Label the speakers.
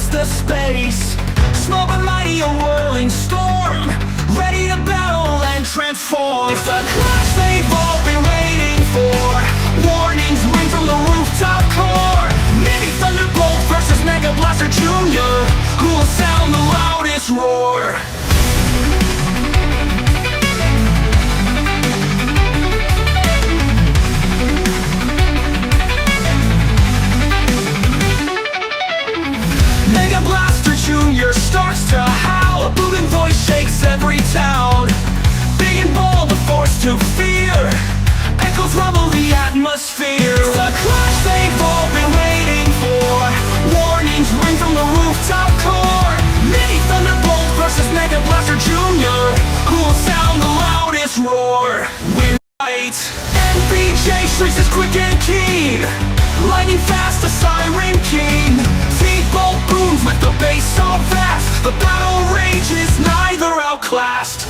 Speaker 1: across the space. Small but mighty, a whirling storm, ready to battle and transform. It's the clash they've all been waiting for. Warnings ring from the rooftop core. Mini Thunderbolt versus Mega Blaster Jr. Who will sound the loudest roar? Mega Blaster Jr. starts to howl. A booming voice shakes every town. Big and bold, the force to fear. Echoes rumble the atmosphere. It's the clash they've all been waiting for. Warnings ring from the rooftop core. Mini Thunderbolt versus Mega Blaster Jr. Who will sound the loudest roar? We're right. MBJ shrieks is quick and keen. Lightning fast, the Siren King. T-Bolt booms with the bass so fast. The battle rages, neither outclassed.